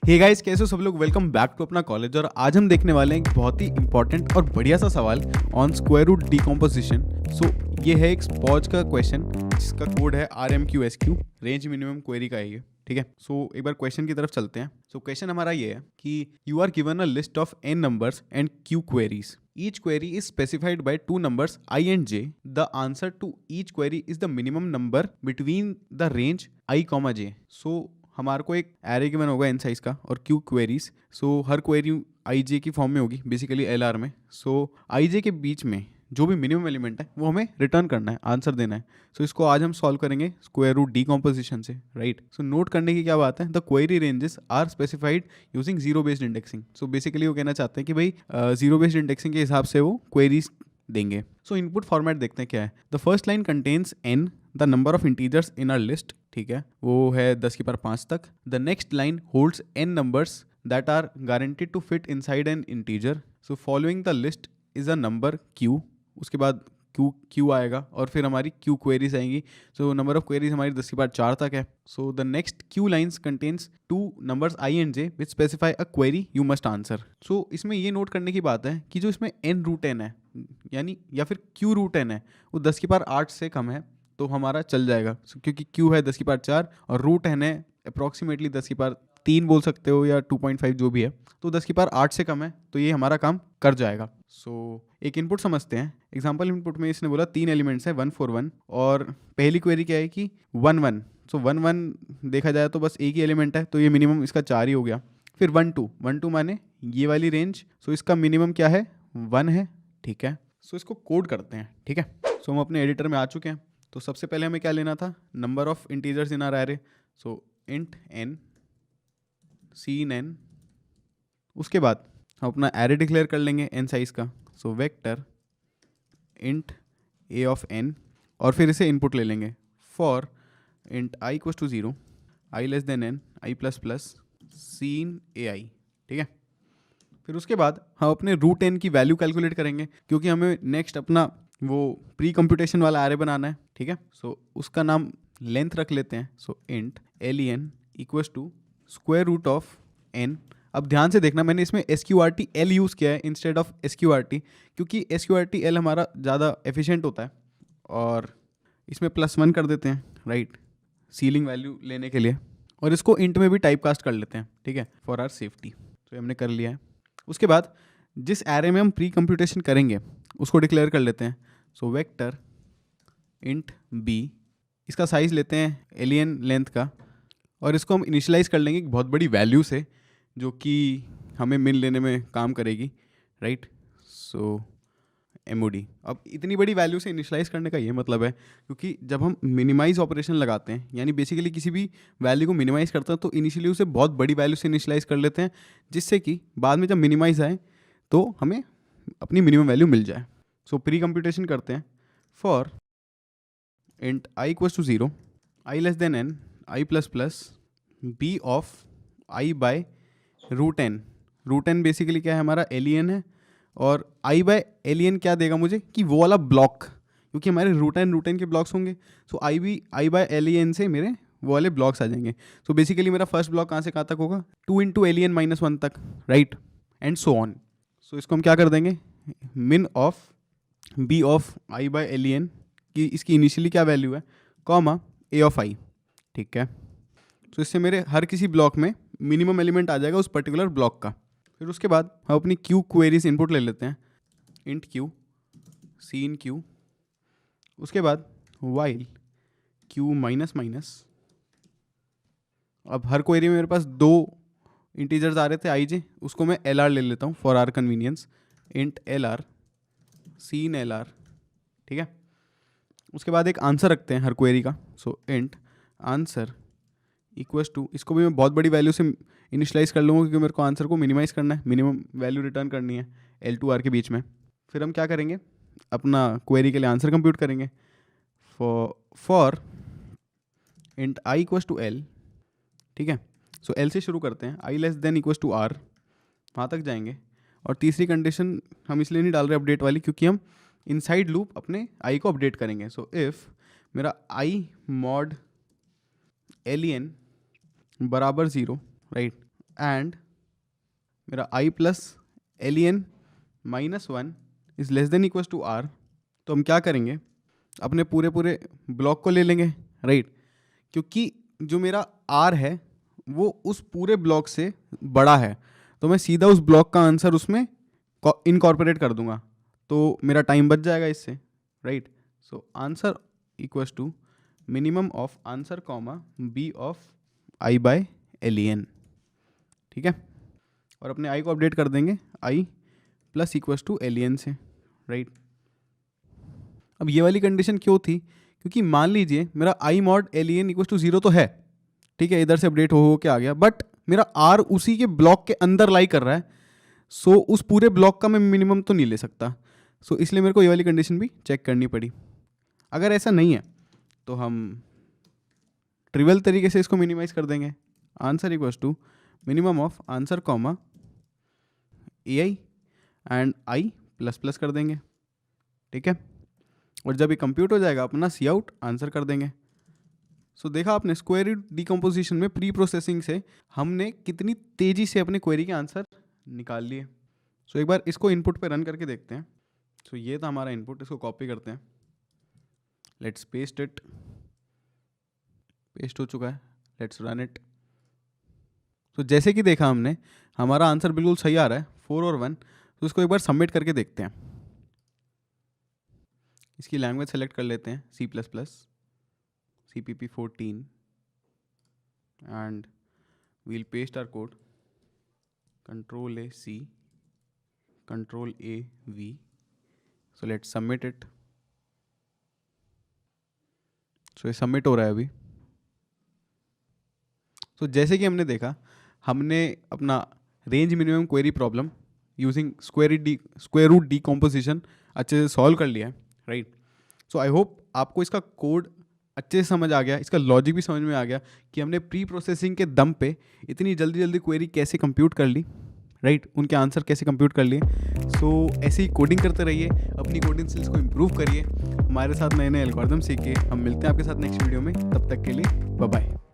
Hey guys, कैसे हो सब लोग। वेलकम बैक टू अपना कॉलेज। और आज हम देखने वाले हैं एक बहुत ही इंपॉर्टेंट और बढ़िया सा सवाल ऑन स्क्वायर रूट डीकॉम्पोजिशन। सो ये है एक स्पॉज का क्वेश्चन जिसका कोड है RMQSQ, रेंज मिनिमम क्वेरी का है ये। ठीक है, सो एक बार क्वेश्चन की तरफ चलते हैं। सो क्वेश्चन हमारा ये है कि you are given a list of n numbers and q queries. Each query is specified by two numbers I and j. The answer to each query is the minimum number between the range I, j. So हमारे को एक array given होगा n size का और q queries. सो हर query आई जे की form में होगी, basically LR में. सो आई जे के बीच में जो भी मिनिमम एलिमेंट है वो हमें रिटर्न करना है, आंसर देना है. सो इसको आज हम सॉल्व करेंगे स्क्वायर रूट डीकॉम्पोजिशन से, राइट. सो नोट करने की क्या बात है, the query ranges are specified using zero based indexing. So basically वो कहना चाहते हैं कि भाई जीरो बेस्ड इंडेक्सिंग के हिसाब से वो क्वेरीज देंगे. सो इनपुट फॉर्मेट देखते हैं क्या है. The first line contains n, the number of integers in our list. ठीक है, वो है 10 की पावर 5 तक. The next line holds n numbers that are guaranteed to fit inside an integer. So following the list is a number q. उसके बाद Q आएगा और फिर हमारी क्यू क्वेरीज आएंगी. सो नंबर ऑफ क्वेरीज हमारी 10 की पावर 4 तक है. So the next Q lines contains two numbers I and J which specify a query you must answer. So इसमें ये नोट करने की बात है कि जो इसमें n रूट n है, यानी या फिर q रूट n है, वो 10 की पावर 8 से कम है तो हमारा चल जाएगा. क्योंकि q है 10 की पावर 4 और रूट n है अप्रॉक्सीमेटली 10 की पावर 3 बोल सकते हो या 2.5 जो भी है, तो 10 की पावर 8 से कम है तो ये हमारा काम कर जाएगा. सो एक इनपुट समझते हैं. एग्जांपल इनपुट में इसने बोला 3 एलिमेंट्स है 1 4 1 और पहली क्वेरी क्या है कि 1 1. सो 1 1 देखा जाए तो बस एक ही एलिमेंट है तो ये मिनिमम इसका 4 ही हो गया. फिर 1 2 माने ये वाली रेंज. सो इसका मिनिमम क्या है, 1 है. ठीक है, सो इसको कोड करते हैं. ठीक है, सो हम अपने एडिटर में आ चुके हैं. तो सबसे पहले हमें क्या लेना था, number of integers in our array. So int n cin n. उसके बाद हम अपना एरे डिक्लेयर कर लेंगे n साइज का. So vector int a of n और फिर इसे इनपुट ले लेंगे. For int i equals to 0, i less than n, i plus plus cin ai. ठीक है, फिर उसके बाद हम अपने रूट n की वैल्यू कैलकुलेट करेंगे क्योंकि हमें नेक्स्ट अपना वो प्री कंप्यूटेशन वाला एरे बनाना है. ठीक है, सो उसका नाम लेंथ रख लेते हैं. So int len equals to square root of n. अब ध्यान से देखना, मैंने इसमें sqrt_l यूज़ किया है इंस्टेड ऑफ sqrt क्योंकि sqrt_l हमारा ज़्यादा एफिशिएंट होता है. और इसमें +1 कर देते हैं, राइट, सीलिंग वैल्यू लेने के लिए. और इसको इंट में भी टाइप कास्ट कर लेते हैं. ठीक है, फॉर आर सेफ्टी. तो हमने कर लिया है. उसके बाद जिस एरे में हम प्री कंप्यूटेशन करेंगे उसको डिक्लेयर कर लेते हैं. सो वेक्टर इंट b, इसका साइज लेते हैं एलियन लेंथ का और इसको हम इनिशियलाइज कर लेंगे एक बहुत बड़ी वैल्यू से जो कि हमें मिन लेने में काम करेगी, राइट. सो MOD. अब इतनी बड़ी वैल्यू से इनिशियलाइज करने का ये मतलब है क्योंकि जब हम मिनिमाइज ऑपरेशन लगाते हैं, यानी बेसिकली किसी भी वैल्यू को मिनिमाइज करते हैं, तो इनिशियली उसे बहुत बड़ी वैल्यू से इनिशियलाइज कर लेते हैं जिससे कि बाद में जब मिनिमाइज आए तो हमें अपनी मिनिमम वैल्यू मिल जाए. सो प्री कंप्यूटेशन करते हैं. For int i equals to 0, i less than n, i plus plus b of i by root n. Root n basically क्या है, हमारा एलियन है. और i बाय एलियन क्या देगा मुझे कि वो वाला ब्लॉक, क्योंकि हमारे रूट n के ब्लॉक्स होंगे. सो i बाय एलियन से मेरे वो वाले ब्लॉक्स आ जाएंगे. सो बेसिकली मेरा फर्स्ट ब्लॉक कहाँ से कहाँ तक होगा, 2 इंटू एलियन -1 तक, right, and so on. So इसको हम क्या कर देंगे, min of b of i by एलियन की इसकी इनिशियली क्या वैल्यू है, कॉमा a ऑफ i. ठीक है, तो इससे मेरे हर किसी ब्लॉक में मिनिमम एलिमेंट आ जाएगा उस पर्टिकुलर ब्लॉक का. फिर उसके बाद हम अपनी क्यू क्वेरीज इनपुट ले लेते हैं. Int q cin q. उसके बाद वाइल q माइनस माइनस. अब हर क्वेरी में मेरे पास 2 इंटीजर्स आ रहे थे i j, उसको मैं lr ले लेता हूँ for our convenience. Int lr cin lr. ठीक है, उसके बाद एक आंसर रखते हैं हर क्वेरी का. सो इंट आंसर इक्वल्स टू, इसको भी मैं बहुत बड़ी वैल्यू से इनिशियलाइज कर लूँगा क्योंकि मेरे को आंसर को मिनिमाइज करना है, मिनिमम वैल्यू रिटर्न करनी है L to R के बीच में. फिर हम क्या करेंगे, अपना क्वेरी के लिए आंसर कंप्यूट करेंगे. For int i equals to L. ठीक है, सो L से शुरू करते हैं, i less than equals to R, वहाँ तक जाएंगे. और तीसरी कंडीशन हम इसलिए नहीं डाल रहे अपडेट वाली क्योंकि हम इनसाइड लूप अपने i को अपडेट करेंगे. सो इफ़ मेरा i मॉड एलियन बराबर 0, राइट, एंड मेरा I plus len minus one is less than equal to R, तो हम क्या करेंगे, अपने पूरे ब्लॉक को ले लेंगे, राइट। क्योंकि जो मेरा आर है वो उस पूरे ब्लॉक से बड़ा है, तो मैं सीधा उस ब्लॉक का आंसर उसमें इनकॉर्पोरेट कर दूंगा, तो मेरा टाइम बच जाएगा इससे, right. So answer equals to minimum of answer comma b of i by एलियन, ठीक है। और अपने आई को अपडेट कर देंगे आई प्लस इक्वल्स टू एलियन से, राइट। अब ये वाली कंडीशन क्यों थी, क्योंकि मान लीजिए मेरा आई मॉड एलियन इक्वल्स टू 0 तो है, ठीक है, इधर से अपडेट हो के आ गया, बट मेरा आर उसी के ब्लॉक के अंदर लाई कर रहा है, सो उस पूरे ब्लॉक का मैं मिनिमम तो नहीं ले सकता, सो इसलिए मेरे को ये वाली कंडीशन भी चेक करनी पड़ी। अगर ऐसा नहीं है तो हम ट्रिवियल तरीके से इसको मिनिमाइज कर देंगे, answer equals to minimum of answer comma a i and i plus plus कर देंगे, ठीक है। और जब ये कंप्यूट हो जाएगा अपना सी आउट आंसर कर देंगे। सो देखा आपने स्क्वायर रूट डीकम्पोजिशन में प्री प्रोसेसिंग से हमने कितनी तेज़ी से अपने क्वेरी के आंसर निकाल लिए। सो एक बार इसको इनपुट पे रन करके देखते हैं। सो ये था हमारा इनपुट, इसको कॉपी करते हैं, लेट्स पेस्ट इट, पेस्ट हो चुका है, लेट्स रन इट। सो जैसे कि देखा हमने हमारा आंसर बिल्कुल सही आ रहा है 4 और 1। तो इसको एक बार सबमिट करके देखते हैं। इसकी लैंग्वेज सेलेक्ट कर लेते हैं C++, CPP14 and we'll paste our code, Control A C, Control A V. So let's submit it. So ये सबमिट हो रहा है अभी। So जैसे कि हमने देखा हमने अपना range minimum query problem using square root decomposition अच्छे से सॉल्व कर लिया है, राइट। सो आई होप आपको इसका कोड अच्छे से समझ आ गया, इसका लॉजिक भी समझ में आ गया कि हमने प्री प्रोसेसिंग के दम पे इतनी जल्दी क्वेरी कैसे कंप्यूट कर ली, राइट, उनके आंसर कैसे कंप्यूट कर लिए। सो ऐसे ही कोडिंग करते रहिए, अपनी कोडिंग स्किल्स को इम्प्रूव करिए, हमारे साथ नए एल्गोरिथम सीखिए। हम मिलते हैं आपके साथ नेक्स्ट वीडियो में, तब तक के लिए बाय बाय।